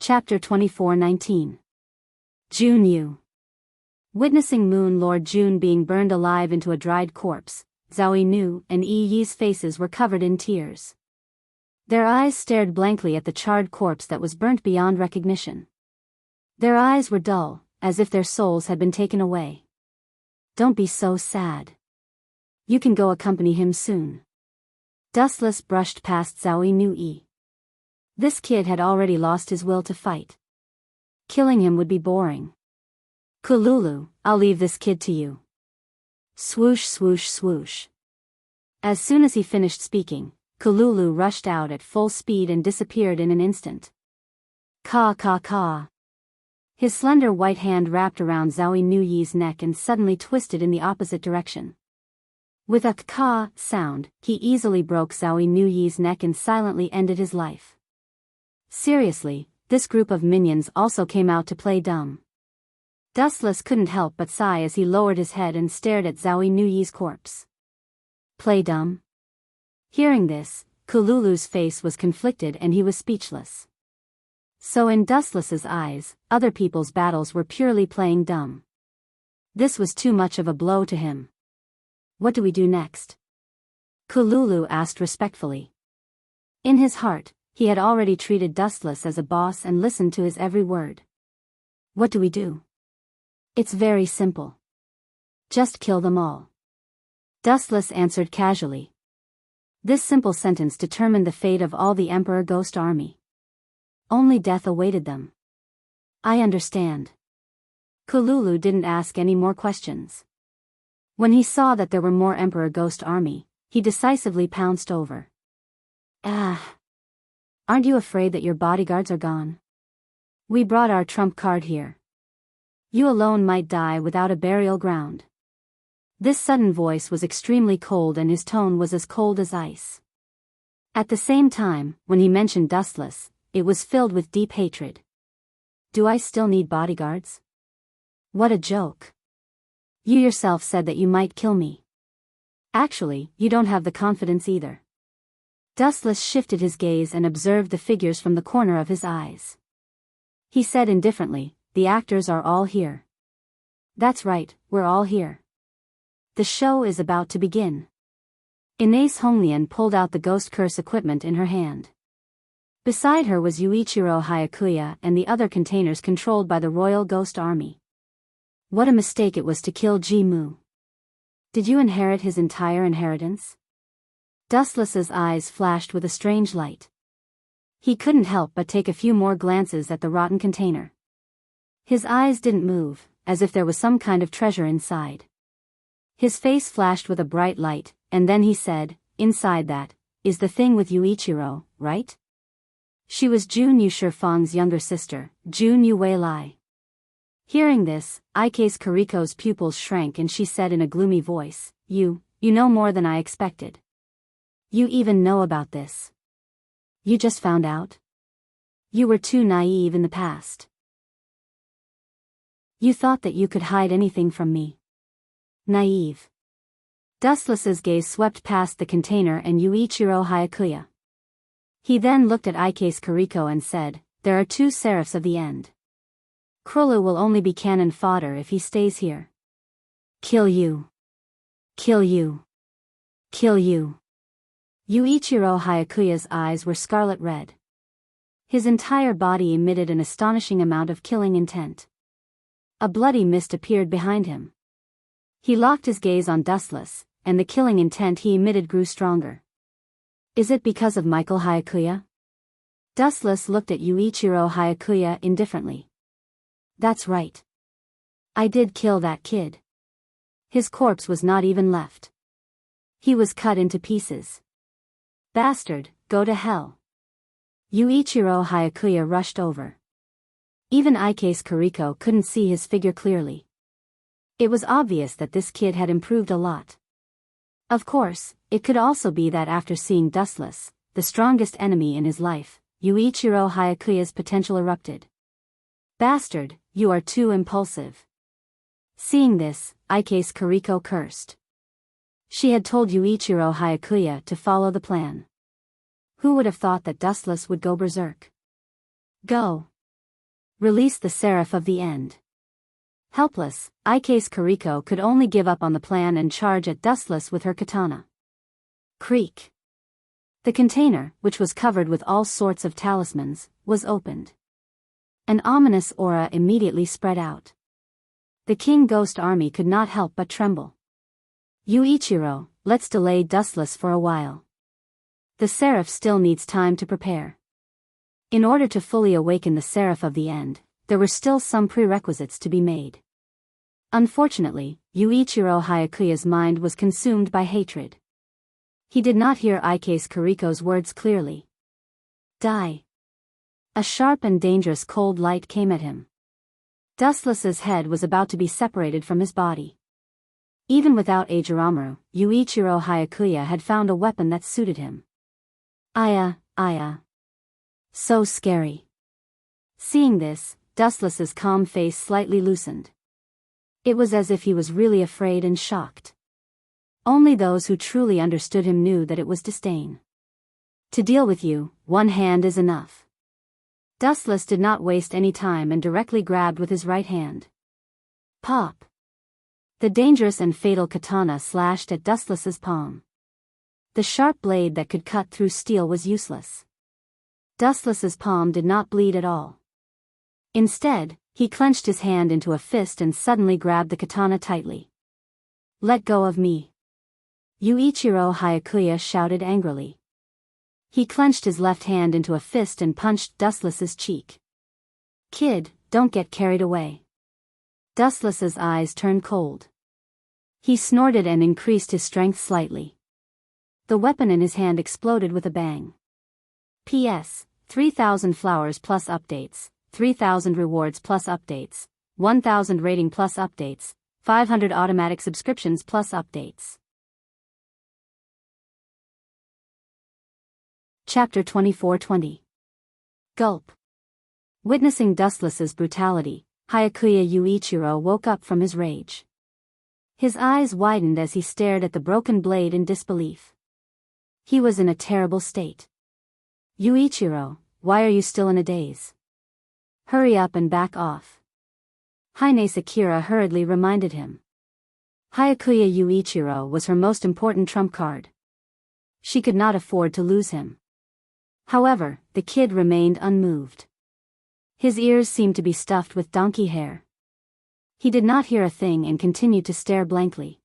Chapter 24:19. Jun Yu. Witnessing Moon Lord Jun being burned alive into a dried corpse, Zhao Nu and Yi Yi's faces were covered in tears. Their eyes stared blankly at the charred corpse that was burnt beyond recognition. Their eyes were dull, as if their souls had been taken away. "Don't be so sad. You can go accompany him soon." Dustless brushed past Zhao Nu. This kid had already lost his will to fight. Killing him would be boring. "Kululu, I'll leave this kid to you." Swoosh swoosh swoosh. As soon as he finished speaking, Kululu rushed out at full speed and disappeared in an instant. Caw caw caw. His slender white hand wrapped around Zhao Nu's neck and suddenly twisted in the opposite direction. With a caw sound, he easily broke Zhao Nu's neck and silently ended his life. Seriously, this group of minions also came out to play dumb. Dustless couldn't help but sigh as he lowered his head and stared at Zhao Nu's corpse. Play dumb? Hearing this, Kululu's face was conflicted and he was speechless. So in Dustless's eyes, other people's battles were purely playing dumb. This was too much of a blow to him. "What do we do next?" Kululu asked respectfully. In his heart, he had already treated Dustless as a boss and listened to his every word. "What do we do? It's very simple. Just kill them all." Dustless answered casually. This simple sentence determined the fate of all the Emperor Ghost Army. Only death awaited them. "I understand." Kululu didn't ask any more questions. When he saw that there were more Emperor Ghost Army, he decisively pounced over. Aren't you afraid that your bodyguards are gone? We brought our trump card here. You alone might die without a burial ground." This sudden voice was extremely cold and his tone was as cold as ice. At the same time, when he mentioned Dustless, it was filled with deep hatred. "Do I still need bodyguards? What a joke. You yourself said that you might kill me. Actually, you don't have the confidence either." Dustless shifted his gaze and observed the figures from the corner of his eyes. He said indifferently, "The actors are all here." "That's right, we're all here. The show is about to begin." Ines Honglian pulled out the ghost curse equipment in her hand. Beside her was Yuichiro Hayakuya and the other containers controlled by the Royal Ghost Army. What a mistake it was to kill Ji-mu. Did you inherit his entire inheritance? Dustless's eyes flashed with a strange light. He couldn't help but take a few more glances at the rotten container. His eyes didn't move, as if there was some kind of treasure inside. His face flashed with a bright light, and then he said, "Inside that, is the thing with Yuichiro, right?" She was Jun Yu Shifang's younger sister, Jun Yu Weilai. Hearing this, Ike's Kariko's pupils shrank and she said in a gloomy voice, You know more than I expected. You even know about this. You just found out? You were too naive in the past. You thought that you could hide anything from me. Naive. Dustless's gaze swept past the container and Yuichiro Hayakuya. He then looked at Ike's Kariko and said, "There are two seraphs of the end. Krolu will only be cannon fodder if he stays here. Kill you. Kill you. Kill you." Yuichiro Hayakuya's eyes were scarlet red. His entire body emitted an astonishing amount of killing intent. A bloody mist appeared behind him. He locked his gaze on Dustless, and the killing intent he emitted grew stronger. Is it because of Michael Hayakuya? Dustless looked at Yuichiro Hayakuya indifferently. That's right. I did kill that kid. His corpse was not even left. He was cut into pieces. Bastard, go to hell. Yuichiro Hayakuya rushed over. Even Ike's Kariko couldn't see his figure clearly. It was obvious that this kid had improved a lot. Of course, it could also be that after seeing Dustless, the strongest enemy in his life, Yuichiro Hayakuya's potential erupted. Bastard, you are too impulsive. Seeing this, Ike's Kariko cursed. She had told Yuichiro Hayakuya to follow the plan. Who would have thought that Dustless would go berserk? Go. Release the seraph of the end. Helpless, Ike's Kariko could only give up on the plan and charge at Dustless with her katana. Creak. The container, which was covered with all sorts of talismans, was opened. An ominous aura immediately spread out. The King Ghost Army could not help but tremble. Yuichiro, let's delay Dustless for a while. The seraph still needs time to prepare. In order to fully awaken the seraph of the end, there were still some prerequisites to be made. Unfortunately, Yuichiro Hayakuya's mind was consumed by hatred. He did not hear Ike's Kariko's words clearly. Die. A sharp and dangerous cold light came at him. Dustless's head was about to be separated from his body. Even without Ajiramuru, Yuichiro Hayakuya had found a weapon that suited him. Aya. So scary. Seeing this, Dustless's calm face slightly loosened. It was as if he was really afraid and shocked. Only those who truly understood him knew that it was disdain. To deal with you, one hand is enough. Dustless did not waste any time and directly grabbed with his right hand. Pop. The dangerous and fatal katana slashed at Dustless's palm. The sharp blade that could cut through steel was useless. Dustless's palm did not bleed at all. Instead, he clenched his hand into a fist and suddenly grabbed the katana tightly. Let go of me. Yuichiro Hayakuya shouted angrily. He clenched his left hand into a fist and punched Dustless's cheek. Kid, don't get carried away. Dustless's eyes turned cold. He snorted and increased his strength slightly. The weapon in his hand exploded with a bang. P.S. 3,000 flowers plus updates, 3,000 rewards plus updates, 1,000 rating plus updates, 500 automatic subscriptions plus updates. Chapter 24-20. Gulp. Witnessing Dustless's brutality, Hayakuya Yuichiro woke up from his rage. His eyes widened as he stared at the broken blade in disbelief. He was in a terrible state. Yuichiro, why are you still in a daze? Hurry up and back off. Haine Sakura hurriedly reminded him. Hayakuya Yuichiro was her most important trump card. She could not afford to lose him. However, the kid remained unmoved. His ears seemed to be stuffed with donkey hair. He did not hear a thing and continued to stare blankly.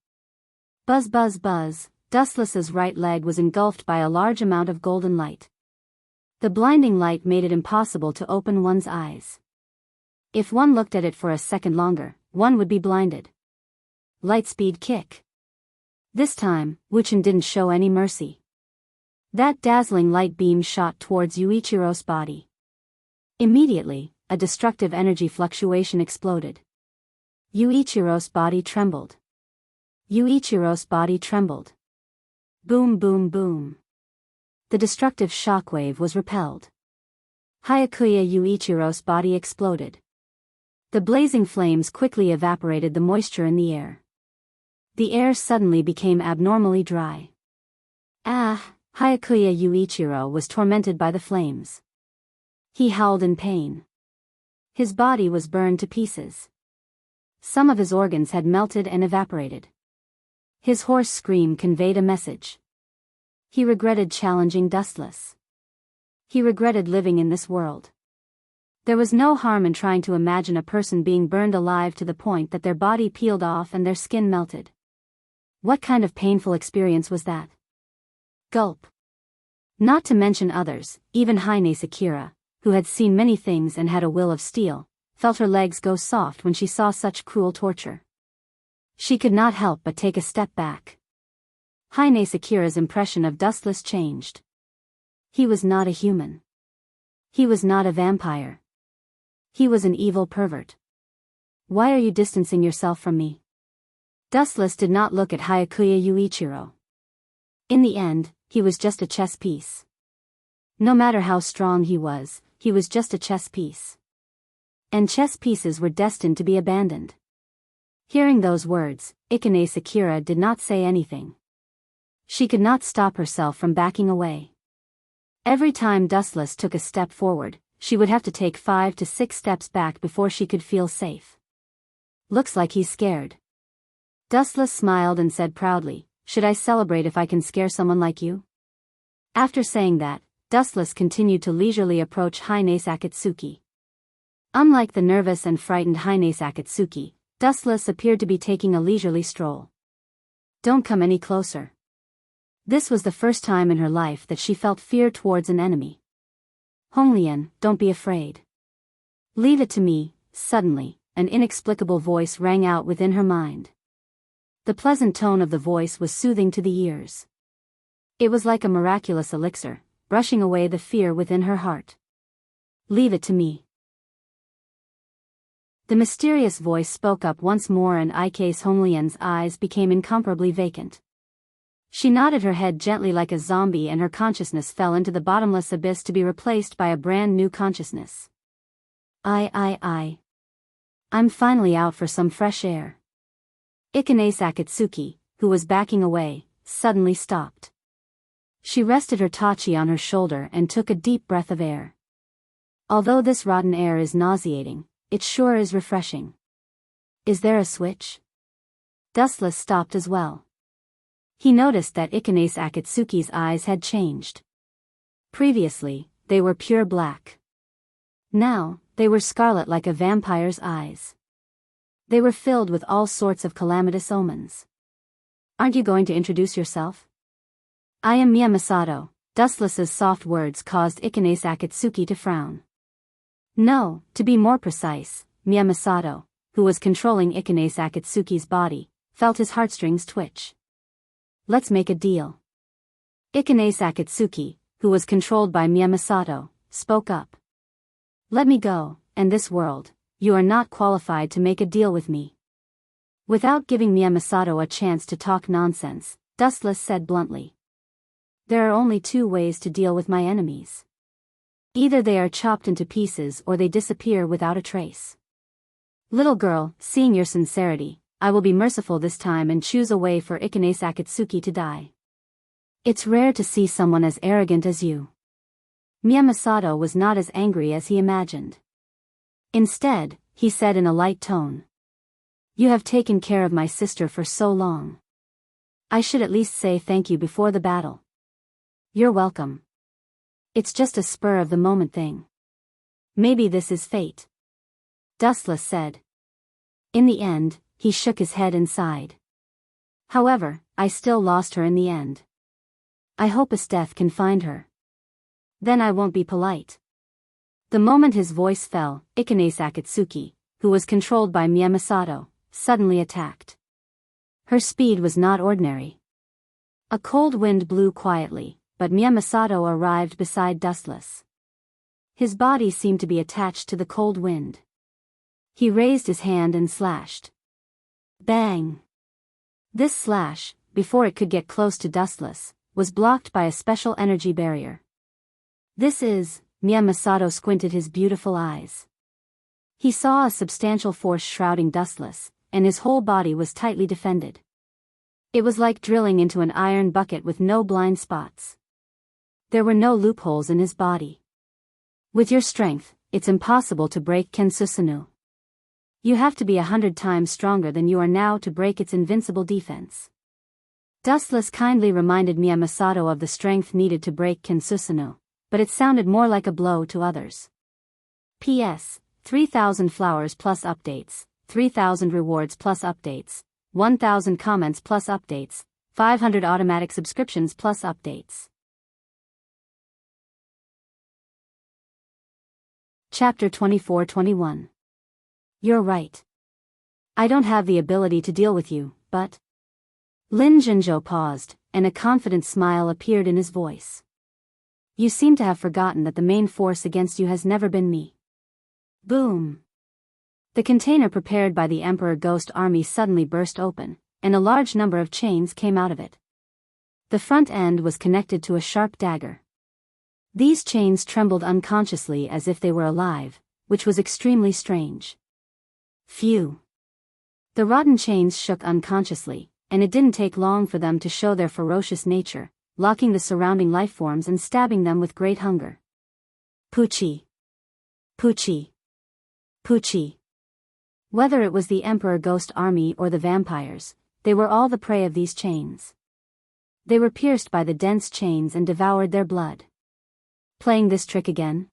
Buzz buzz buzz, Dustless's right leg was engulfed by a large amount of golden light. The blinding light made it impossible to open one's eyes. If one looked at it for a second longer, one would be blinded. Lightspeed kick. This time, Wuchen didn't show any mercy. That dazzling light beam shot towards Yuichiro's body. Immediately, a destructive energy fluctuation exploded. Yuichiro's body trembled. Yuichiro's body trembled. Boom boom boom. The destructive shockwave was repelled. Hayakuya Yuichiro's body exploded. The blazing flames quickly evaporated the moisture in the air. The air suddenly became abnormally dry. Hayakuya Yuichiro was tormented by the flames. He howled in pain. His body was burned to pieces. Some of his organs had melted and evaporated. His hoarse scream conveyed a message. He regretted challenging Dustless. He regretted living in this world. There was no harm in trying to imagine a person being burned alive to the point that their body peeled off and their skin melted. What kind of painful experience was that? Gulp. Not to mention others, even Haine Sakura, who had seen many things and had a will of steel, felt her legs go soft when she saw such cruel torture. She could not help but take a step back. Haine Sakura's impression of Dustless changed. He was not a human. He was not a vampire. He was an evil pervert. Why are you distancing yourself from me? Dustless did not look at Hayakuya Yuichiro. In the end, he was just a chess piece. No matter how strong he was just a chess piece. And chess pieces were destined to be abandoned. Hearing those words, Ikane Sakura did not say anything. She could not stop herself from backing away. Every time Dustless took a step forward, she would have to take 5 to 6 steps back before she could feel safe. Looks like he's scared. Dustless smiled and said proudly, should I celebrate if I can scare someone like you? After saying that, Dustless continued to leisurely approach Hine Akatsuki. Unlike the nervous and frightened Hine Akatsuki, Dustless appeared to be taking a leisurely stroll. Don't come any closer. This was the first time in her life that she felt fear towards an enemy. Honglian, don't be afraid. Leave it to me. Suddenly, an inexplicable voice rang out within her mind. The pleasant tone of the voice was soothing to the ears. It was like a miraculous elixir, brushing away the fear within her heart. Leave it to me. The mysterious voice spoke up once more and Ike's Honglian's eyes became incomparably vacant. She nodded her head gently like a zombie and her consciousness fell into the bottomless abyss to be replaced by a brand new consciousness. I'm finally out for some fresh air. Ikane Akatsuki, who was backing away, suddenly stopped. She rested her tachi on her shoulder and took a deep breath of air. Although this rotten air is nauseating, it sure is refreshing. Is there a switch? Dustless stopped as well. He noticed that Ikane Akatsuki's eyes had changed. Previously, they were pure black. Now, they were scarlet like a vampire's eyes. They were filled with all sorts of calamitous omens. Aren't you going to introduce yourself? I am Miya Masato. Dustless's soft words caused Ikane Akatsuki to frown. No, to be more precise, Miya Masato, who was controlling Ikane Akatsuki's body, felt his heartstrings twitch. Let's make a deal. Ikane Akatsuki, who was controlled by Miya Masato, spoke up. Let me go, and this world, you are not qualified to make a deal with me. Without giving Miya Masato a chance to talk nonsense, Dustless said bluntly. There are only 2 ways to deal with my enemies. Either they are chopped into pieces or they disappear without a trace. Little girl, seeing your sincerity, I will be merciful this time and choose a way for Ikane Akatsuki to die. It's rare to see someone as arrogant as you. Miya Masato was not as angry as he imagined. Instead, he said in a light tone. You have taken care of my sister for so long. I should at least say thank you before the battle. You're welcome. It's just a spur-of-the-moment thing. Maybe this is fate. Dustless said. In the end, he shook his head and sighed. However, I still lost her in the end. I hope Esteth can find her. Then I won't be polite. The moment his voice fell, Ikane Akatsuki, who was controlled by Miya Masato, suddenly attacked. Her speed was not ordinary. A cold wind blew quietly, but Miya Masato arrived beside Dustless. His body seemed to be attached to the cold wind. He raised his hand and slashed. Bang! This slash, before it could get close to Dustless, was blocked by a special energy barrier. This is, Miya Masato squinted his beautiful eyes. He saw a substantial force shrouding Dustless, and his whole body was tightly defended. It was like drilling into an iron bucket with no blind spots. There were no loopholes in his body. With your strength, it's impossible to break Kensusunu. You have to be 100 times stronger than you are now to break its invincible defense. Dustless kindly reminded Miya Masato of the strength needed to break Kensusunu, but it sounded more like a blow to others. P.S. 3,000 flowers plus updates, 3,000 rewards plus updates, 1,000 comments plus updates, 500 automatic subscriptions plus updates. Chapter 24-21. You're right. I don't have the ability to deal with you, but... Lin Zhenzhou paused, and a confident smile appeared in his voice. You seem to have forgotten that the main force against you has never been me. Boom! The container prepared by the Emperor Ghost Army suddenly burst open, and a large number of chains came out of it. The front end was connected to a sharp dagger. These chains trembled unconsciously as if they were alive, which was extremely strange. Phew! The rotten chains shook unconsciously, and it didn't take long for them to show their ferocious nature, locking the surrounding lifeforms and stabbing them with great hunger. Poochie! Poochie. Poochie. Whether it was the Emperor Ghost Army or the vampires, they were all the prey of these chains. They were pierced by the dense chains and devoured their blood. Playing this trick again?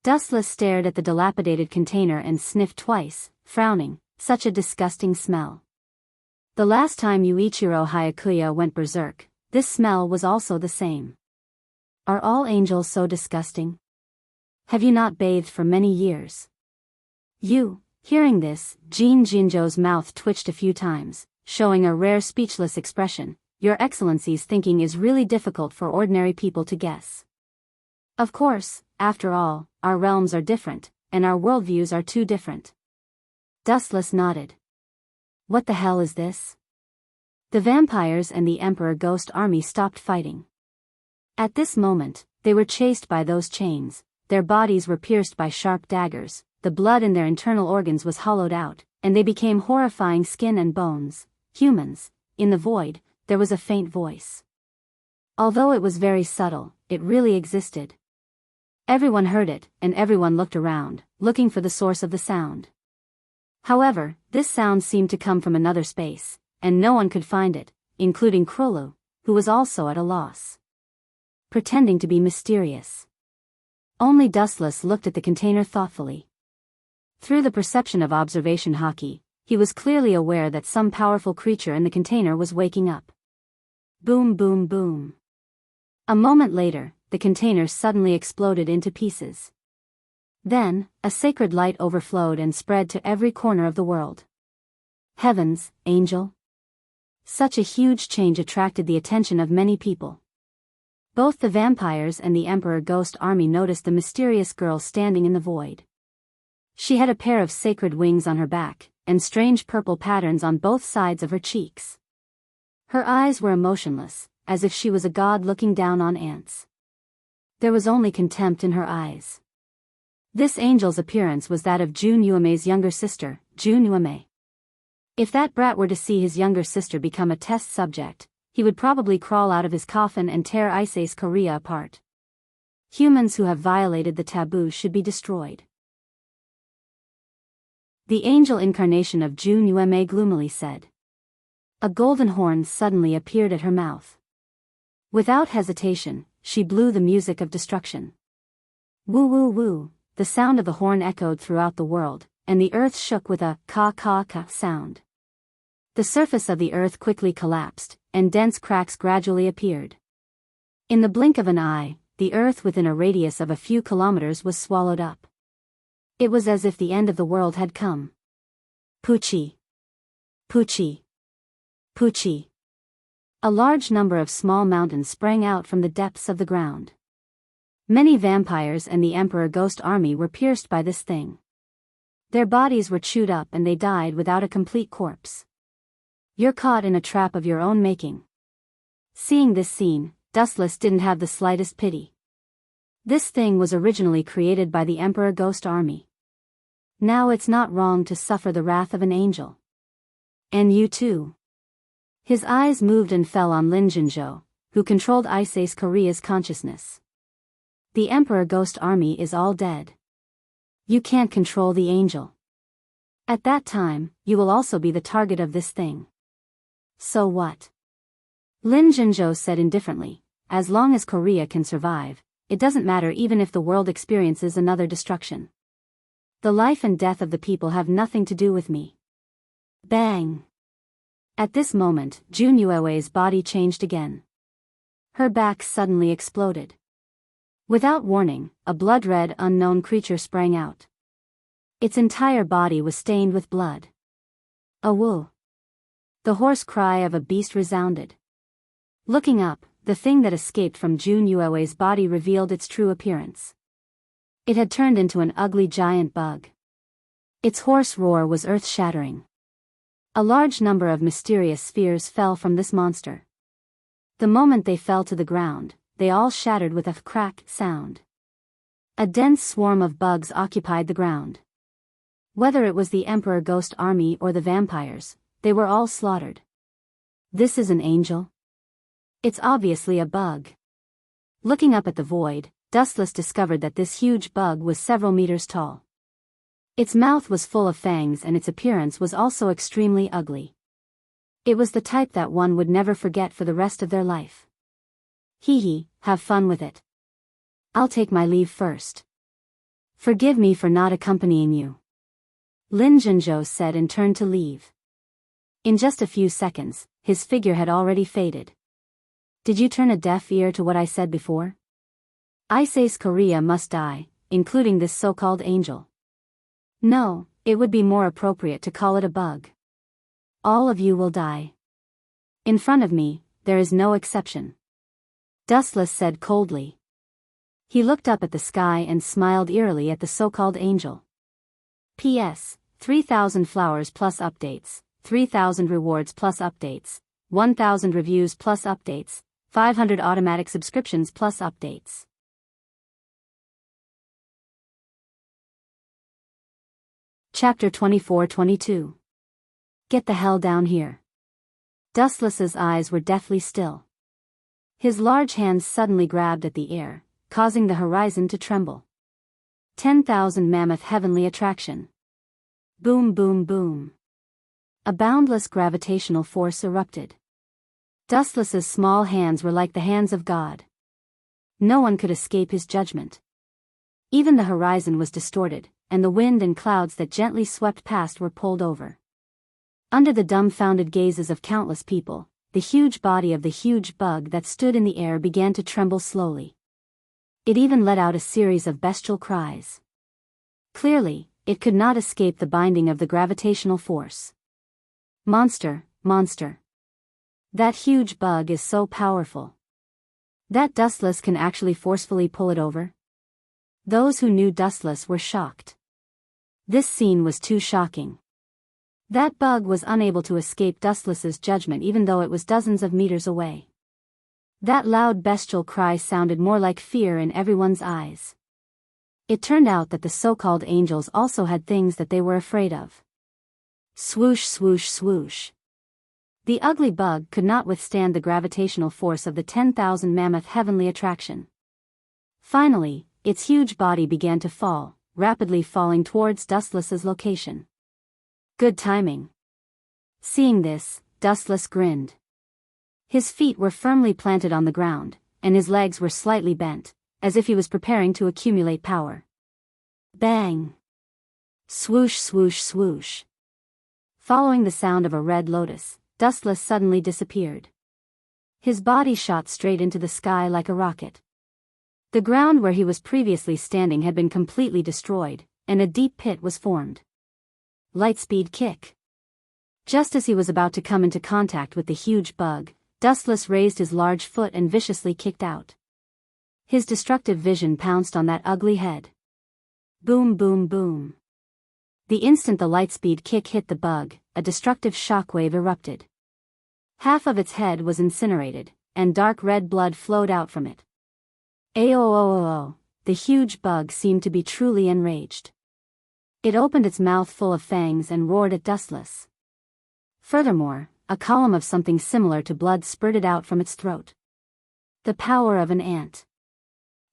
Dustless stared at the dilapidated container and sniffed twice, frowning, such a disgusting smell. The last time Yuichiro Hayakuya went berserk, this smell was also the same. Are all angels so disgusting? Have you not bathed for many years? Hearing this, Jin Jinzhou's mouth twitched a few times, showing a rare speechless expression. Your Excellency's thinking is really difficult for ordinary people to guess. Of course, after all, our realms are different, and our worldviews are too different. Dustless nodded. What the hell is this? The vampires and the Emperor Ghost Army stopped fighting. At this moment, they were chased by those chains, their bodies were pierced by sharp daggers, the blood in their internal organs was hollowed out, and they became horrifying skin and bones, humans. In the void, there was a faint voice. Although it was very subtle, it really existed. Everyone heard it, and everyone looked around, looking for the source of the sound. However, this sound seemed to come from another space, and no one could find it, including Krolu, who was also at a loss. Pretending to be mysterious. Only Dustless looked at the container thoughtfully. Through the perception of observation haki, he was clearly aware that some powerful creature in the container was waking up. Boom boom boom. A moment later, the container suddenly exploded into pieces. Then, a sacred light overflowed and spread to every corner of the world. Heavens, Angel! Such a huge change attracted the attention of many people. Both the vampires and the Emperor Ghost Army noticed the mysterious girl standing in the void. She had a pair of sacred wings on her back, and strange purple patterns on both sides of her cheeks. Her eyes were emotionless, as if she was a god looking down on ants. There was only contempt in her eyes. This angel's appearance was that of Jun Yuamei's younger sister, Jun Yuamei. If that brat were to see his younger sister become a test subject, he would probably crawl out of his coffin and tear Issei's Korea apart. Humans who have violated the taboo should be destroyed. The angel incarnation of Jun Yuamei gloomily said. A golden horn suddenly appeared at her mouth. Without hesitation, she blew the music of destruction. Woo woo woo, the sound of the horn echoed throughout the world, and the earth shook with a ka-ka-ka sound. The surface of the earth quickly collapsed, and dense cracks gradually appeared. In the blink of an eye, the earth within a radius of a few kilometers was swallowed up. It was as if the end of the world had come. Poochie. Poochie. Poochie. A large number of small mountains sprang out from the depths of the ground. Many vampires and the Emperor Ghost Army were pierced by this thing. Their bodies were chewed up and they died without a complete corpse. You're caught in a trap of your own making. Seeing this scene, Dustless didn't have the slightest pity. This thing was originally created by the Emperor Ghost Army. Now it's not wrong to suffer the wrath of an angel. And you too. His eyes moved and fell on Lin Jinzhou, who controlled Issei's Korea's consciousness. The Emperor Ghost Army is all dead. You can't control the angel. At that time, you will also be the target of this thing. So what? Lin Jinzhou said indifferently, as long as Korea can survive, it doesn't matter even if the world experiences another destruction. The life and death of the people have nothing to do with me. Bang! At this moment, Jun Yuewei's body changed again. Her back suddenly exploded. Without warning, a blood-red unknown creature sprang out. Its entire body was stained with blood. A woo! The hoarse cry of a beast resounded. Looking up, the thing that escaped from Jun Yuewei's body revealed its true appearance. It had turned into an ugly giant bug. Its hoarse roar was earth-shattering. A large number of mysterious spheres fell from this monster. The moment they fell to the ground, they all shattered with a crack sound. A dense swarm of bugs occupied the ground. Whether it was the Emperor Ghost Army or the vampires, they were all slaughtered. This is an angel? It's obviously a bug. Looking up at the void, Dustless discovered that this huge bug was several meters tall. Its mouth was full of fangs and its appearance was also extremely ugly. It was the type that one would never forget for the rest of their life. Hee hee, have fun with it. I'll take my leave first. Forgive me for not accompanying you. Lin Zhenzhou said and turned to leave. In just a few seconds, his figure had already faded. Did you turn a deaf ear to what I said before? Issei's Korea must die, including this so-called angel. No, it would be more appropriate to call it a bug. All of you will die. In front of me, there is no exception. Dustless said coldly. He looked up at the sky and smiled eerily at the so-called angel. P.S. 3,000 flowers plus updates, 3,000 rewards plus updates, 1,000 reviews plus updates, 500 automatic subscriptions plus updates. Chapter 24-22. Get the hell down here. Dustless's eyes were deathly still. His large hands suddenly grabbed at the air, causing the horizon to tremble. 10,000 mammoth heavenly attraction. Boom boom boom. A boundless gravitational force erupted. Dustless's small hands were like the hands of God. No one could escape his judgment. Even the horizon was distorted, and the wind and clouds that gently swept past were pulled over. Under the dumbfounded gazes of countless people, the huge body of the huge bug that stood in the air began to tremble slowly. It even let out a series of bestial cries. Clearly, it could not escape the binding of the gravitational force. Monster, monster. That huge bug is so powerful. That Dustless can actually forcefully pull it over? Those who knew Dustless were shocked. This scene was too shocking. That bug was unable to escape Dustless's judgment even though it was dozens of meters away. That loud bestial cry sounded more like fear in everyone's eyes. It turned out that the so-called angels also had things that they were afraid of. Swoosh swoosh swoosh. The ugly bug could not withstand the gravitational force of the 10,000 mammoth heavenly attraction. Finally, its huge body began to fall, rapidly falling towards Dustless's location. Good timing. Seeing this, Dustless grinned. His feet were firmly planted on the ground, and his legs were slightly bent, as if he was preparing to accumulate power. Bang! Swoosh swoosh swoosh. Following the sound of a red lotus, Dustless suddenly disappeared. His body shot straight into the sky like a rocket. The ground where he was previously standing had been completely destroyed, and a deep pit was formed. Lightspeed kick. Just as he was about to come into contact with the huge bug, Dustless raised his large foot and viciously kicked out. His destructive vision pounced on that ugly head. Boom boom boom. The instant the lightspeed kick hit the bug, a destructive shockwave erupted. Half of its head was incinerated, and dark red blood flowed out from it. Aooooo, the huge bug seemed to be truly enraged. It opened its mouth full of fangs and roared at Dustless. Furthermore, a column of something similar to blood spurted out from its throat. The power of an ant.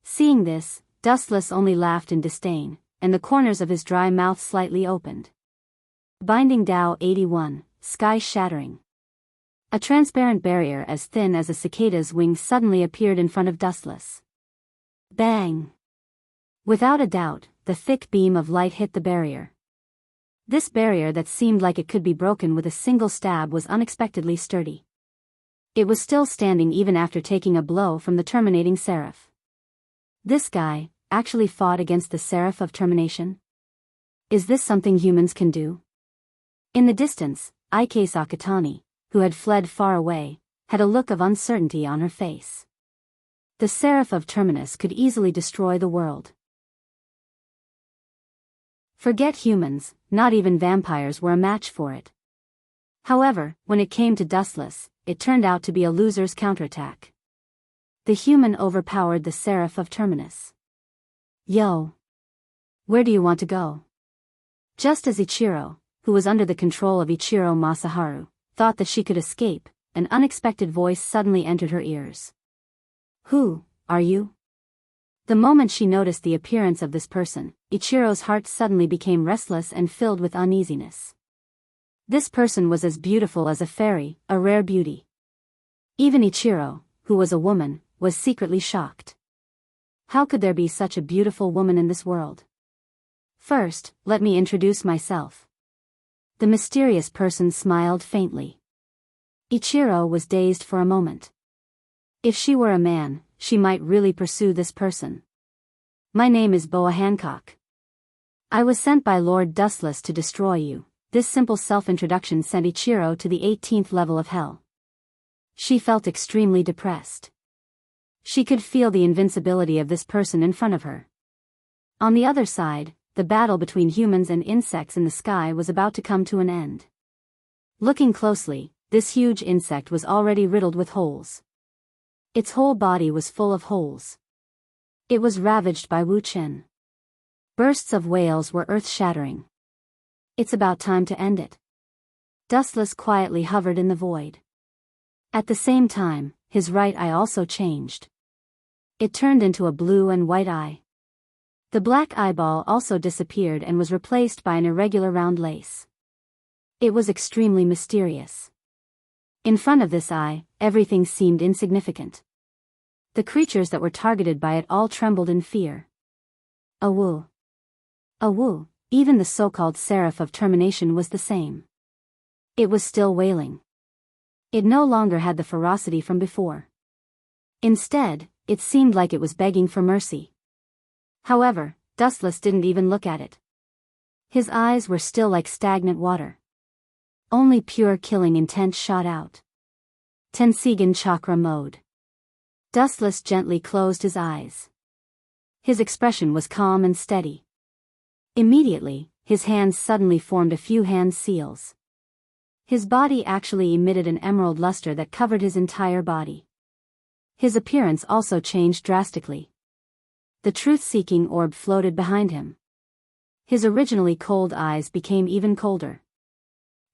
Seeing this, Dustless only laughed in disdain, and the corners of his dry mouth slightly opened. Binding Tao 81, sky shattering. A transparent barrier as thin as a cicada's wing suddenly appeared in front of Dustless. Bang! Without a doubt, the thick beam of light hit the barrier. This barrier that seemed like it could be broken with a single stab was unexpectedly sturdy. It was still standing even after taking a blow from the terminating seraph. This guy actually fought against the seraph of termination? Is this something humans can do? In the distance, Ike Sakatani, who had fled far away, had a look of uncertainty on her face. The seraph of Terminus could easily destroy the world. Forget humans, not even vampires were a match for it. However, when it came to Dustless, it turned out to be a loser's counterattack. The human overpowered the seraph of Terminus. Yo! Where do you want to go? Just as Ichiro, who was under the control of Ichiro Masaharu, thought that she could escape, an unexpected voice suddenly entered her ears. Who are you? The moment she noticed the appearance of this person, Ichiro's heart suddenly became restless and filled with uneasiness. This person was as beautiful as a fairy, a rare beauty. Even Ichiro, who was a woman, was secretly shocked. How could there be such a beautiful woman in this world? First, let me introduce myself. The mysterious person smiled faintly. Ichiro was dazed for a moment. If she were a man, she might really pursue this person. My name is Boa Hancock. I was sent by Lord Dustless to destroy you. This simple self-introduction sent Ichiro to the 18th level of hell. She felt extremely depressed. She could feel the invincibility of this person in front of her. On the other side, the battle between humans and insects in the sky was about to come to an end. Looking closely, this huge insect was already riddled with holes. Its whole body was full of holes. It was ravaged by Wu Chen. Bursts of wails were earth-shattering. It's about time to end it. Dustless quietly hovered in the void. At the same time, his right eye also changed. It turned into a blue and white eye. The black eyeball also disappeared and was replaced by an irregular round lace. It was extremely mysterious. In front of this eye, everything seemed insignificant. The creatures that were targeted by it all trembled in fear. Awu. Awu, even the so-called Seraph of Termination was the same. It was still wailing. It no longer had the ferocity from before. Instead, it seemed like it was begging for mercy. However, Dustless didn't even look at it. His eyes were still like stagnant water. Only pure killing intent shot out. Tensigan Chakra Mode. Dustless gently closed his eyes. His expression was calm and steady. Immediately, his hands suddenly formed a few hand seals. His body actually emitted an emerald luster that covered his entire body. His appearance also changed drastically. The truth-seeking orb floated behind him. His originally cold eyes became even colder.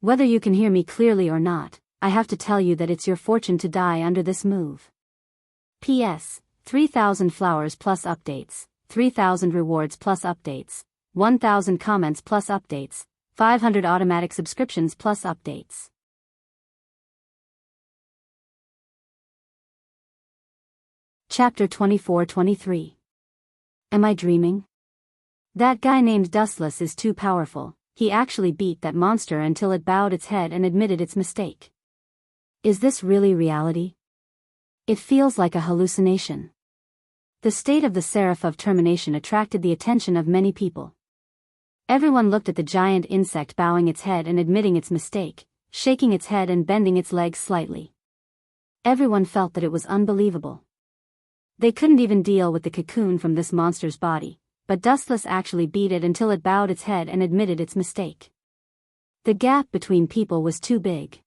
Whether you can hear me clearly or not, I have to tell you that it's your fortune to die under this move. P.S. 3,000 flowers plus updates, 3,000 rewards plus updates, 1,000 comments plus updates, 500 automatic subscriptions plus updates. Chapter 24-23. Am I dreaming? That guy named Dustless is too powerful. He actually beat that monster until it bowed its head and admitted its mistake. Is this really reality? It feels like a hallucination. The state of the Seraph of Termination attracted the attention of many people. Everyone looked at the giant insect bowing its head and admitting its mistake, shaking its head and bending its legs slightly. Everyone felt that it was unbelievable. They couldn't even deal with the cocoon from this monster's body, but Dustless actually beat it until it bowed its head and admitted its mistake. The gap between people was too big.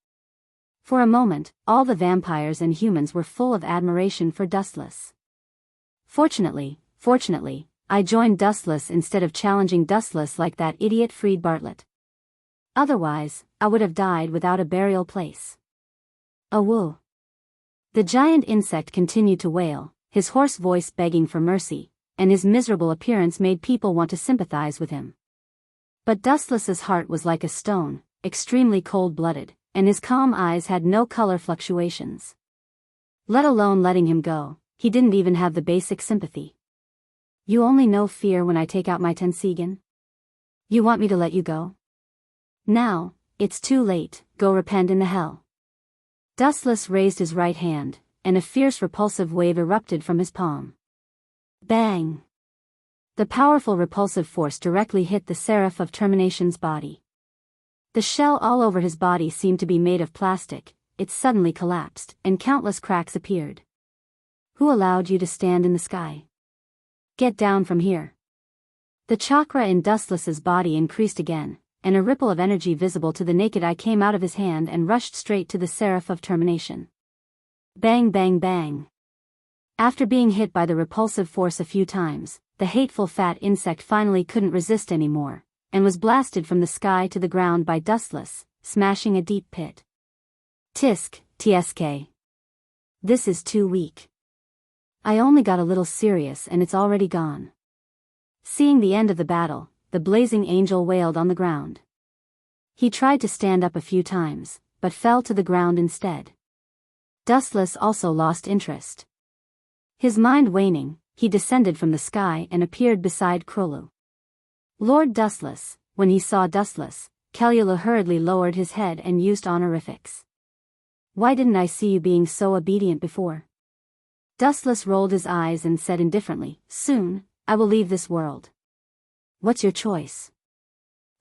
For a moment, all the vampires and humans were full of admiration for Dustless. Fortunately, I joined Dustless instead of challenging Dustless like that idiot Freed Bartlett. Otherwise, I would have died without a burial place. Awu. The giant insect continued to wail, his hoarse voice begging for mercy, and his miserable appearance made people want to sympathize with him. But Dustless's heart was like a stone, extremely cold-blooded, and his calm eyes had no color fluctuations. Let alone letting him go, he didn't even have the basic sympathy. You only know fear when I take out my Tensigan? You want me to let you go? Now, it's too late, go repent in the hell. Dustless raised his right hand, and a fierce repulsive wave erupted from his palm. Bang! The powerful repulsive force directly hit the Seraph of Termination's body. The shell all over his body seemed to be made of plastic. It suddenly collapsed, and countless cracks appeared. Who allowed you to stand in the sky? Get down from here. The chakra in Dustless's body increased again, and a ripple of energy visible to the naked eye came out of his hand and rushed straight to the Seraph of Termination. Bang bang bang. After being hit by the repulsive force a few times, the hateful fat insect finally couldn't resist anymore, and was blasted from the sky to the ground by Dustless, smashing a deep pit. Tisk, tsk. This is too weak. I only got a little serious and it's already gone. Seeing the end of the battle, the blazing angel wailed on the ground. He tried to stand up a few times, but fell to the ground instead. Dustless also lost interest. His mind waning, he descended from the sky and appeared beside Krulu. Lord Dustless, when he saw Dustless, Kellula hurriedly lowered his head and used honorifics. Why didn't I see you being so obedient before? Dustless rolled his eyes and said indifferently, soon, I will leave this world. What's your choice?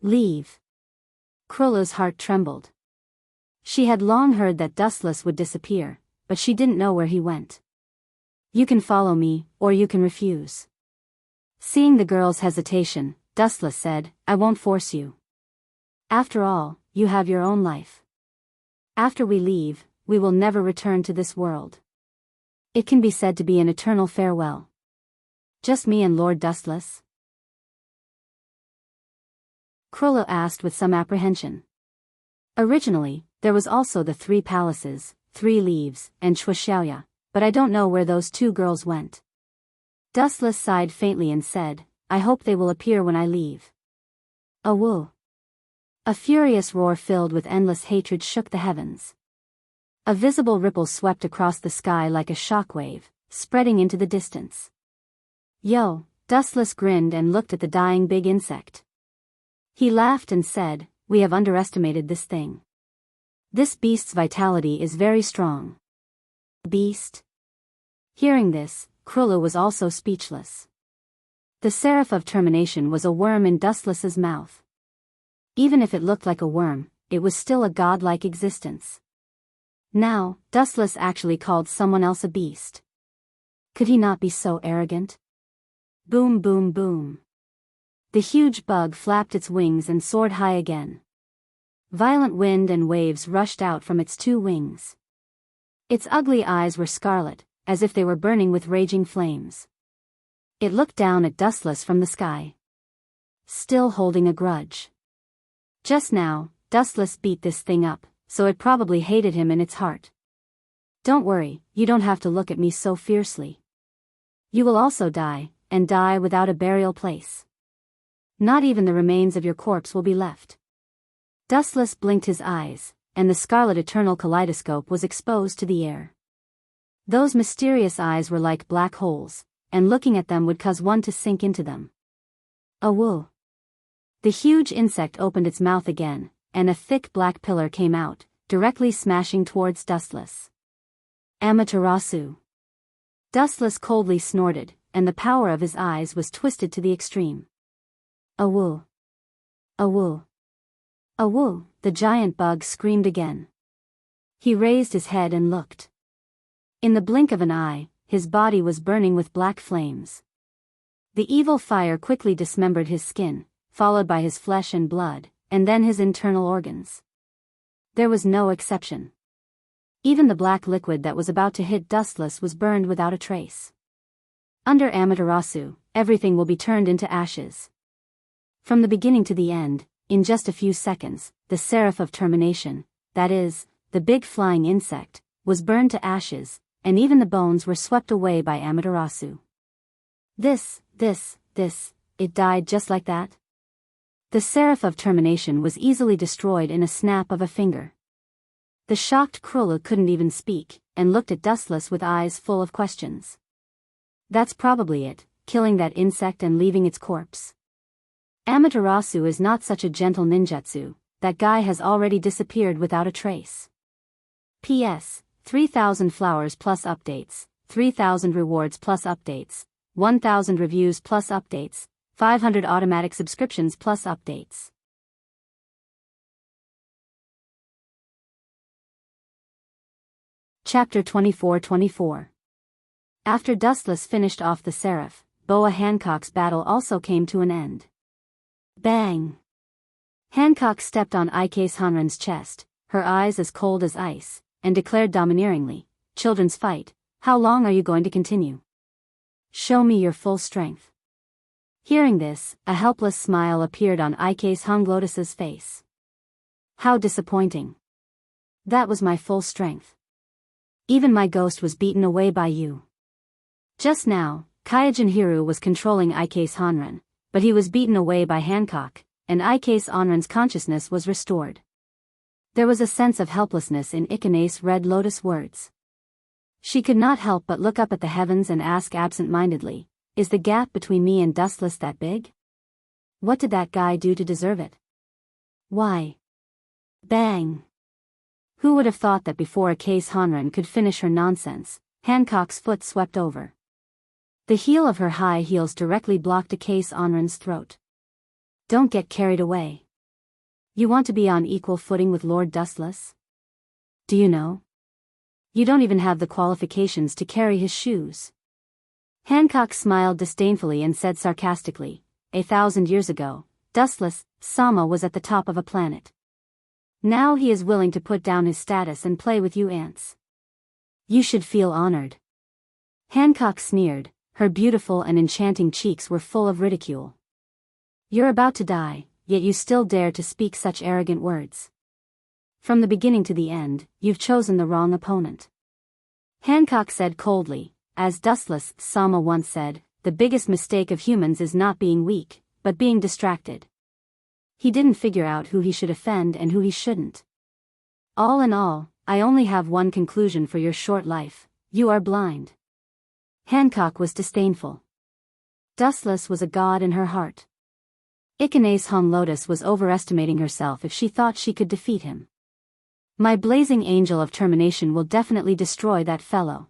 Leave. Krula's heart trembled. She had long heard that Dustless would disappear, but she didn't know where he went. You can follow me, or you can refuse. Seeing the girl's hesitation, Dustless said, I won't force you. After all, you have your own life. After we leave, we will never return to this world. It can be said to be an eternal farewell. Just me and Lord Dustless? Krula asked with some apprehension. Originally, there was also the 3 palaces, 3 leaves, and Chuxiaoya, but I don't know where those 2 girls went. Dustless sighed faintly and said, I hope they will appear when I leave. Awoo. A furious roar filled with endless hatred shook the heavens. A visible ripple swept across the sky like a shockwave, spreading into the distance. Yo, Dustless grinned and looked at the dying big insect. He laughed and said, we have underestimated this thing. This beast's vitality is very strong. Beast? Hearing this, Krula was also speechless. The seraph of termination was a worm in Dustless's mouth. Even if it looked like a worm, it was still a godlike existence. Now, Dustless actually called someone else a beast. Could he not be so arrogant? Boom boom boom. The huge bug flapped its wings and soared high again. Violent wind and waves rushed out from its 2 wings. Its ugly eyes were scarlet, as if they were burning with raging flames. It looked down at Dustless from the sky. Still holding a grudge. Just now, Dustless beat this thing up, so it probably hated him in its heart. Don't worry, you don't have to look at me so fiercely. You will also die, and die without a burial place. Not even the remains of your corpse will be left. Dustless blinked his eyes, and the scarlet eternal kaleidoscope was exposed to the air. Those mysterious eyes were like black holes, and looking at them would cause one to sink into them. Awoo. The huge insect opened its mouth again, and a thick black pillar came out, directly smashing towards Dustless. Amaterasu. Dustless coldly snorted, and the power of his eyes was twisted to the extreme. Awoo. Awoo. Awoo, the giant bug screamed again. He raised his head and looked. In the blink of an eye, his body was burning with black flames. The evil fire quickly dismembered his skin, followed by his flesh and blood, and then his internal organs. There was no exception. Even the black liquid that was about to hit Dustless was burned without a trace. Under Amaterasu, everything will be turned into ashes. From the beginning to the end, in just a few seconds, the seraph of termination, that is, the big flying insect, was burned to ashes, and even the bones were swept away by Amaterasu. It died just like that? The seraph of termination was easily destroyed in a snap of a finger. The shocked Krula couldn't even speak, and looked at Dustless with eyes full of questions. That's probably it, killing that insect and leaving its corpse. Amaterasu is not such a gentle ninjutsu, that guy has already disappeared without a trace. P.S. 3,000 flowers plus updates, 3,000 rewards plus updates, 1,000 reviews plus updates, 500 automatic subscriptions plus updates. Chapter 24-24. After Dustless finished off the seraph, Boa Hancock's battle also came to an end. Bang! Hancock stepped on Ike's Hanran's chest, her eyes as cold as ice, and declared domineeringly, "Children's fight, how long are you going to continue? Show me your full strength." Hearing this, a helpless smile appeared on Ike's Hunglotus's face. How disappointing. That was my full strength. Even my ghost was beaten away by you. Just now, Kaijin Hiru was controlling Ike's Honren, but he was beaten away by Hancock, and Ike's Honren's consciousness was restored. There was a sense of helplessness in Ikane's Red Lotus words. She could not help but look up at the heavens and ask absent-mindedly, is the gap between me and Dustless that big? What did that guy do to deserve it? Why? Bang! Who would have thought that before Ike's Honren could finish her nonsense, Hancock's foot swept over. The heel of her high heels directly blocked Ike's Honren's throat. Don't get carried away. You want to be on equal footing with Lord Dustless? Do you know? You don't even have the qualifications to carry his shoes. Hancock smiled disdainfully and said sarcastically, 1,000 years ago, Dustless Sama was at the top of a planet. Now he is willing to put down his status and play with you ants. You should feel honored. Hancock sneered, her beautiful and enchanting cheeks were full of ridicule. You're about to die, yet you still dare to speak such arrogant words. From the beginning to the end, you've chosen the wrong opponent. Hancock said coldly, as Dustless Sama once said, the biggest mistake of humans is not being weak, but being distracted. He didn't figure out who he should offend and who he shouldn't. All in all, I only have one conclusion for your short life: you are blind. Hancock was disdainful. Dustless was a god in her heart. Ikane's Hon Lotus was overestimating herself if she thought she could defeat him. My blazing angel of termination will definitely destroy that fellow.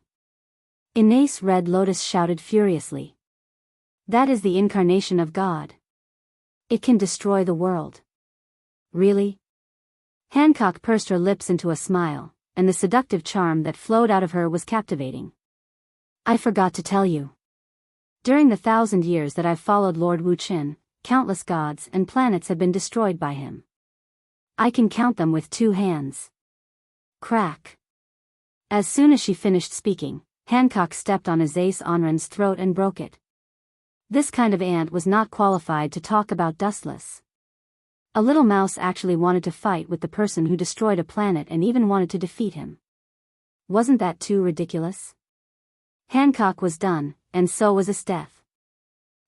Ines Red Lotus shouted furiously. That is the incarnation of God. It can destroy the world. Really? Hancock pursed her lips into a smile, and the seductive charm that flowed out of her was captivating. I forgot to tell you. During the 1,000 years that I've followed Lord Wuqin, countless gods and planets have been destroyed by him. I can count them with 2 hands. Crack. As soon as she finished speaking, Hancock stepped on Ike's Honren's throat and broke it. This kind of ant was not qualified to talk about Dustless. A little mouse actually wanted to fight with the person who destroyed a planet and even wanted to defeat him. Wasn't that too ridiculous? Hancock was done, and so was Esteth.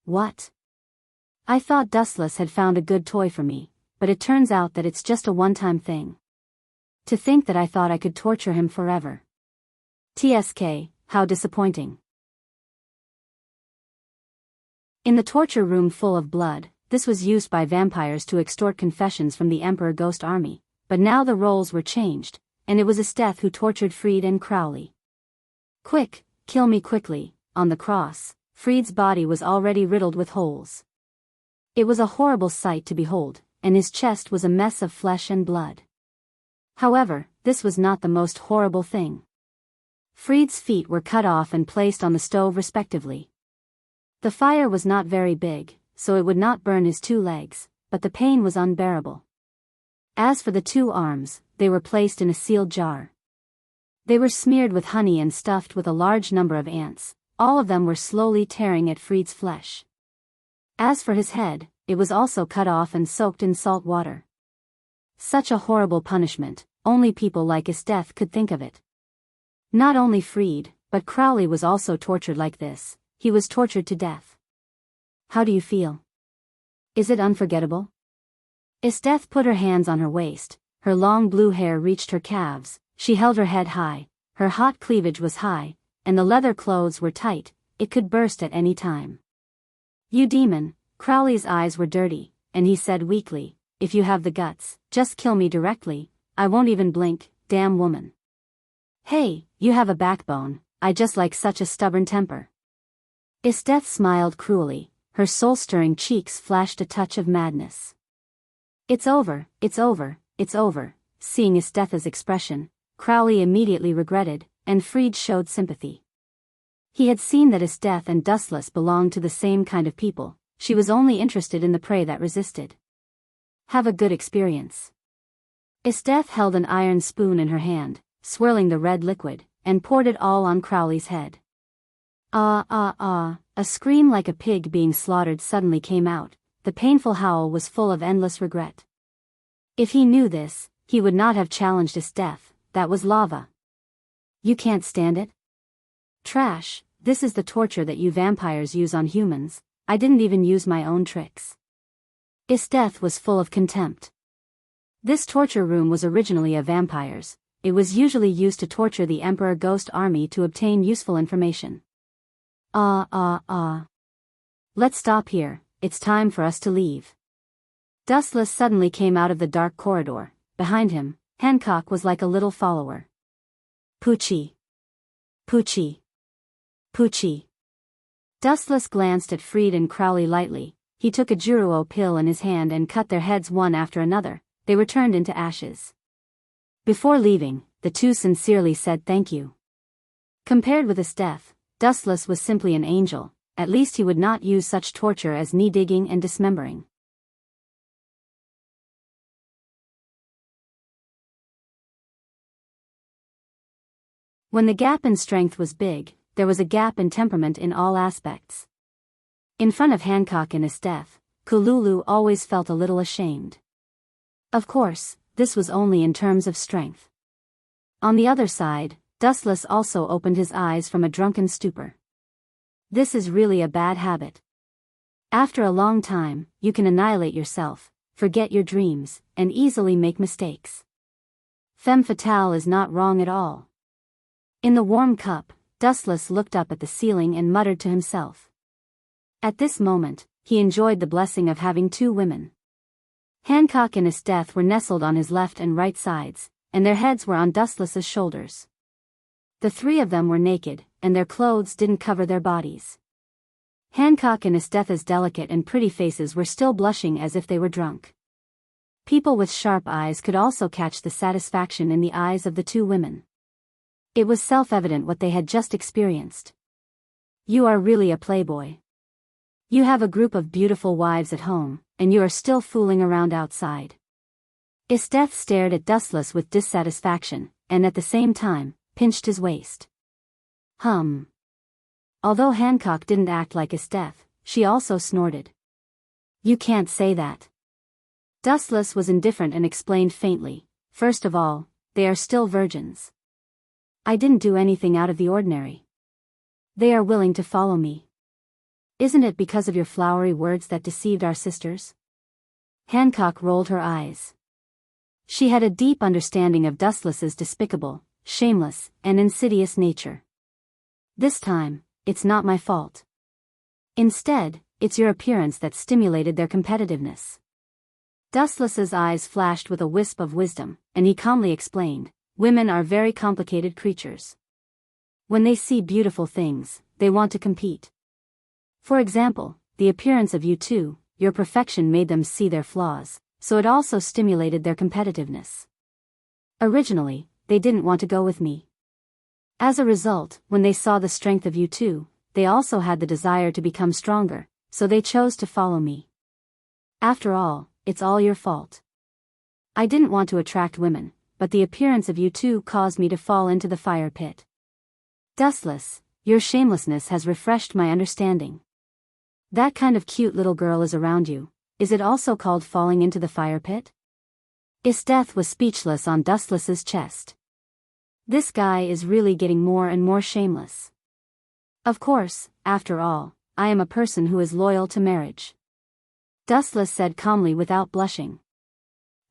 What? I thought Dustless had found a good toy for me, but it turns out that it's just a one-time thing. To think that I thought I could torture him forever. TSK, how disappointing. In the torture room full of blood, this was used by vampires to extort confessions from the Emperor Ghost Army, but now the roles were changed, and it was Esteth who tortured Freed and Crowley. Quick, kill me quickly. On the cross, Freed's body was already riddled with holes. It was a horrible sight to behold, and his chest was a mess of flesh and blood. However, this was not the most horrible thing. Freed's feet were cut off and placed on the stove respectively. The fire was not very big, so it would not burn his 2 legs, but the pain was unbearable. As for the 2 arms, they were placed in a sealed jar. They were smeared with honey and stuffed with a large number of ants. All of them were slowly tearing at Freed's flesh. As for his head, it was also cut off and soaked in salt water. Such a horrible punishment, only people like Esteth could think of it. Not only Freed, but Crowley was also tortured like this. He was tortured to death. How do you feel? Is it unforgettable? Esteth put her hands on her waist, her long blue hair reached her calves, she held her head high, her hot cleavage was high, and the leather clothes were tight, it could burst at any time. You demon. Crowley's eyes were dirty, and he said weakly, if you have the guts, just kill me directly, I won't even blink, damn woman. Hey, you have a backbone, I just like such a stubborn temper. Esteth smiled cruelly, her soul-stirring cheeks flashed a touch of madness. It's over, it's over, it's over. Seeing Esteth's expression, Crowley immediately regretted, and Freed showed sympathy. He had seen that Esteth and Dustless belonged to the same kind of people. She was only interested in the prey that resisted. Have a good experience. Esteth held an iron spoon in her hand, swirling the red liquid, and poured it all on Crowley's head. Ah ah ah, a scream like a pig being slaughtered suddenly came out, the painful howl was full of endless regret. If he knew this, he would not have challenged Esteth, that was lava. You can't stand it? Trash, This is the torture that you vampires use on humans. I didn't even use my own tricks. Isteth was full of contempt. This torture room was originally a vampire's. It was usually used to torture the Emperor Ghost Army to obtain useful information. Let's stop here, it's time for us to leave. Dustless suddenly came out of the dark corridor. Behind him, Hancock was like a little follower. Poochie. Poochie. Poochie. Dustless glanced at Freed and Crowley lightly. He took a Juruo pill in his hand and cut their heads one after another. They were turned into ashes. Before leaving, the two sincerely said thank you. Compared with his death, Dustless was simply an angel. At least he would not use such torture as knee-digging and dismembering. When the gap in strength was big, there was a gap in temperament in all aspects. In front of Hancock and his death, Kululu always felt a little ashamed. Of course, this was only in terms of strength. On the other side, Dustless also opened his eyes from a drunken stupor. This is really a bad habit. After a long time, you can annihilate yourself, forget your dreams, and easily make mistakes. Femme fatale is not wrong at all. In the warm cup, Dustless looked up at the ceiling and muttered to himself. At this moment, he enjoyed the blessing of having two women. Hancock and Isteth were nestled on his left and right sides, and their heads were on Dustless's shoulders. The three of them were naked, and their clothes didn't cover their bodies. Hancock and Isteth's delicate and pretty faces were still blushing as if they were drunk. People with sharp eyes could also catch the satisfaction in the eyes of the two women. It was self-evident what they had just experienced. You are really a playboy. You have a group of beautiful wives at home, and you are still fooling around outside. Isteth stared at Dustless with dissatisfaction, and at the same time, pinched his waist. Although Hancock didn't act like Isteth, she also snorted. You can't say that. Dustless was indifferent and explained faintly, first of all, they are still virgins. I didn't do anything out of the ordinary. They are willing to follow me. Isn't it because of your flowery words that deceived our sisters? Hancock rolled her eyes. She had a deep understanding of Dustless's despicable, shameless, and insidious nature. This time, it's not my fault. Instead, it's your appearance that stimulated their competitiveness. Dustless's eyes flashed with a wisp of wisdom, and he calmly explained, women are very complicated creatures. When they see beautiful things, they want to compete. For example, the appearance of you two, your perfection made them see their flaws, so it also stimulated their competitiveness. Originally, they didn't want to go with me. As a result, when they saw the strength of you two, they also had the desire to become stronger, so they chose to follow me. After all, it's all your fault. I didn't want to attract women, but the appearance of you two caused me to fall into the fire pit. Dustless, your shamelessness has refreshed my understanding. That kind of cute little girl is around you. Is it also called falling into the fire pit? Isteth was speechless on Dustless's chest. This guy is really getting more and more shameless. Of course, after all, I am a person who is loyal to marriage. Dustless said calmly without blushing.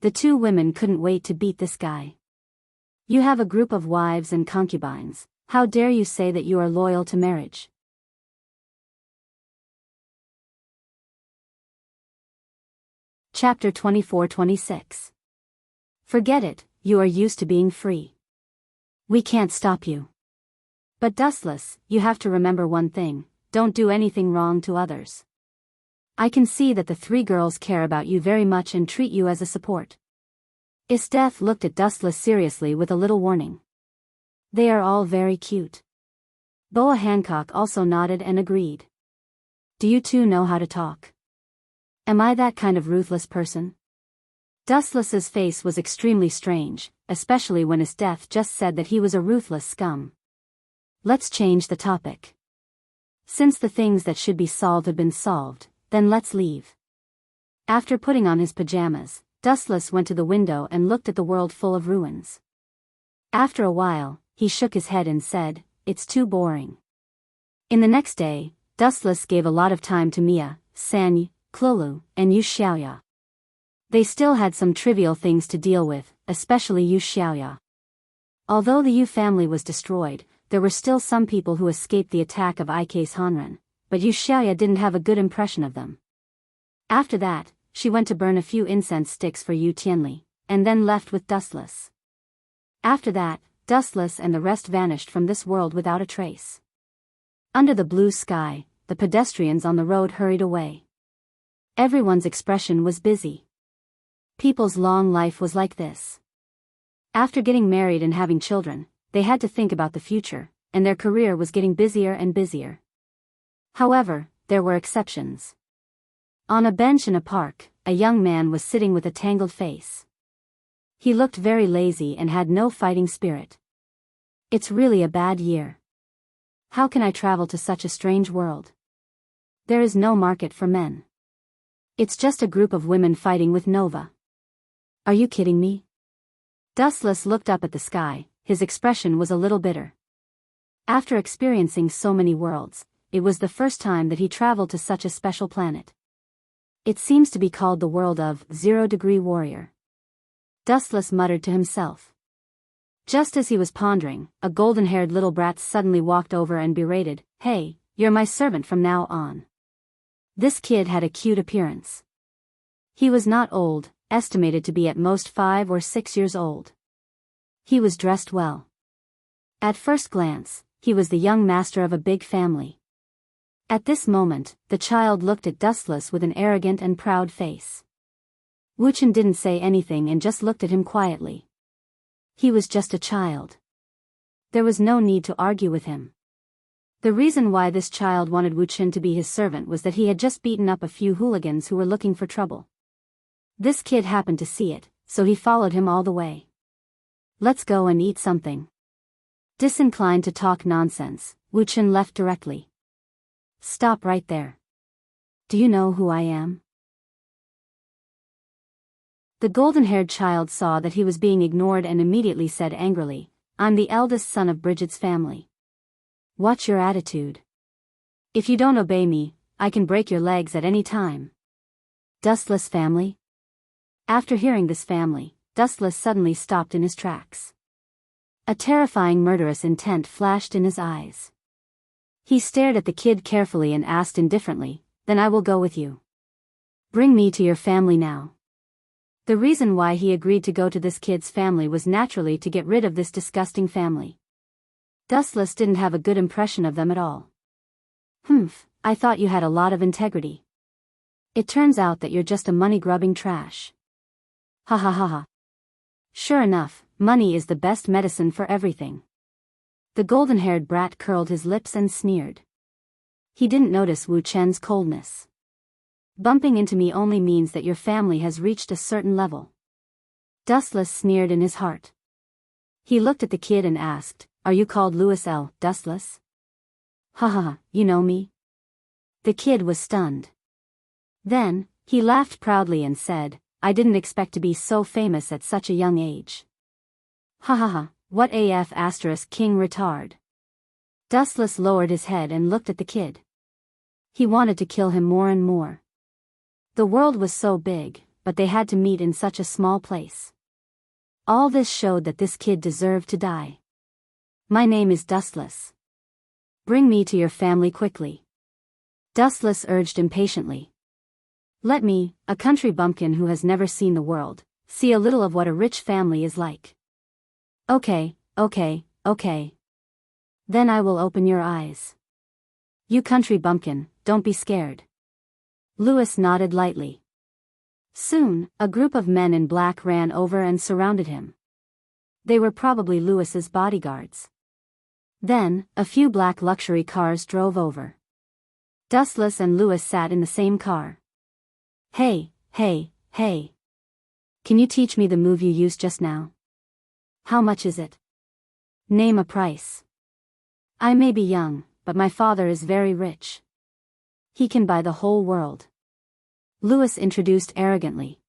The two women couldn't wait to beat this guy. You have a group of wives and concubines. How dare you say that you are loyal to marriage? Chapter 24-26. Forget it, you are used to being free. We can't stop you. But Dustless, you have to remember one thing, don't do anything wrong to others. I can see that the three girls care about you very much and treat you as a support. Isteth looked at Dustless seriously with a little warning. They are all very cute. Boa Hancock also nodded and agreed. Do you two know how to talk? Am I that kind of ruthless person? Dustless's face was extremely strange, especially when Isteth just said that he was a ruthless scum. Let's change the topic. Since the things that should be solved have been solved, then let's leave. After putting on his pajamas, Dustless went to the window and looked at the world full of ruins. After a while, he shook his head and said, it's too boring. In the next day, Dustless gave a lot of time to Mia, Sanyi, Klolu, and Yu Xiaoya. They still had some trivial things to deal with, especially Yu Xiaoya. Although the Yu family was destroyed, there were still some people who escaped the attack of IK's Hanren, but Yu Xiaoya didn't have a good impression of them. After that, she went to burn a few incense sticks for Yu Tianli, and then left with Dustless. After that, Dustless and the rest vanished from this world without a trace. Under the blue sky, the pedestrians on the road hurried away. Everyone's expression was busy. People's long life was like this. After getting married and having children, they had to think about the future, and their career was getting busier and busier. However, there were exceptions. On a bench in a park, a young man was sitting with a tangled face. He looked very lazy and had no fighting spirit. It's really a bad year. How can I travel to such a strange world? There is no market for men. It's just a group of women fighting with Nova. Are you kidding me? Dustless looked up at the sky, his expression was a little bitter. After experiencing so many worlds, it was the first time that he traveled to such a special planet. It seems to be called the world of 0-degree warrior. Dustless muttered to himself. Just as he was pondering, a golden-haired little brat suddenly walked over and berated, "Hey, you're my servant from now on." This kid had a cute appearance. He was not old, estimated to be at most 5 or 6 years old. He was dressed well. At first glance, he was the young master of a big family. At this moment, the child looked at Dustless with an arrogant and proud face. Wuchen didn't say anything and just looked at him quietly. He was just a child. There was no need to argue with him. The reason why this child wanted Wuchen to be his servant was that he had just beaten up a few hooligans who were looking for trouble. This kid happened to see it, so he followed him all the way. "Let's go and eat something." Disinclined to talk nonsense, Wuchen left directly. "Stop right there. Do you know who I am?" The golden-haired child saw that he was being ignored and immediately said angrily, "I'm the eldest son of Bridget's family. Watch your attitude. If you don't obey me, I can break your legs at any time." Dustless family? After hearing this family, Dustless suddenly stopped in his tracks. A terrifying murderous intent flashed in his eyes. He stared at the kid carefully and asked indifferently, "Then I will go with you. Bring me to your family now." The reason why he agreed to go to this kid's family was naturally to get rid of this disgusting family. Dustless didn't have a good impression of them at all. I thought you had a lot of integrity. It turns out that you're just a money-grubbing trash. Ha ha ha ha. Sure enough, money is the best medicine for everything. The golden-haired brat curled his lips and sneered. He didn't notice Wu Chen's coldness. "Bumping into me only means that your family has reached a certain level." Dustless sneered in his heart. He looked at the kid and asked, "Are you called Louis L. Dustless?" "Ha ha ha, you know me?" The kid was stunned. Then, he laughed proudly and said, "I didn't expect to be so famous at such a young age." "Ha ha ha, what AF * king retard." Dustless lowered his head and looked at the kid. He wanted to kill him more and more. The world was so big, but they had to meet in such a small place. All this showed that this kid deserved to die. "My name is Dustless. Bring me to your family quickly." Dustless urged impatiently. "Let me, a country bumpkin who has never seen the world, see a little of what a rich family is like." Okay. Then I will open your eyes. You country bumpkin, don't be scared." Louis nodded lightly. Soon, a group of men in black ran over and surrounded him. They were probably Louis's bodyguards. Then, a few black luxury cars drove over. Dustless and Louis sat in the same car. Hey. Can you teach me the move you used just now? How much is it? Name a price. I may be young, but my father is very rich. He can buy the whole world. Louis introduced arrogantly.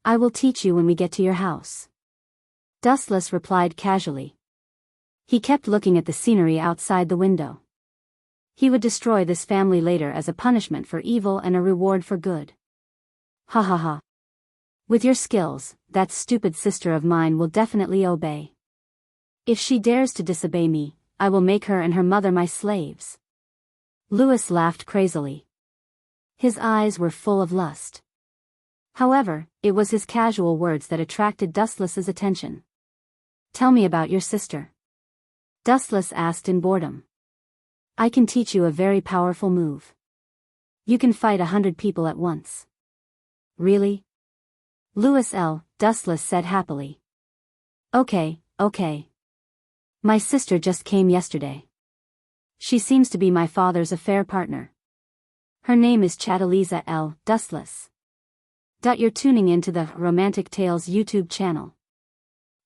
I will teach you when we get to your house. Dustless replied casually. He kept looking at the scenery outside the window. He would destroy this family later as a punishment for evil and a reward for good. Ha ha ha. With your skills, that stupid sister of mine will definitely obey. If she dares to disobey me, I will make her and her mother my slaves. Louis laughed crazily. His eyes were full of lust. However, it was his casual words that attracted Dustless's attention. Tell me about your sister. Dustless asked in boredom. I can teach you a very powerful move. You can fight 100 people at once. Really? Louis L. Dustless said happily. Okay. My sister just came yesterday. She seems to be my father's affair partner. Her name is Chateliza L. Dustless. You're tuning into the Romantic Tales YouTube channel.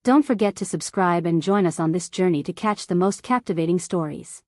Don't forget to subscribe and join us on this journey to catch the most captivating stories.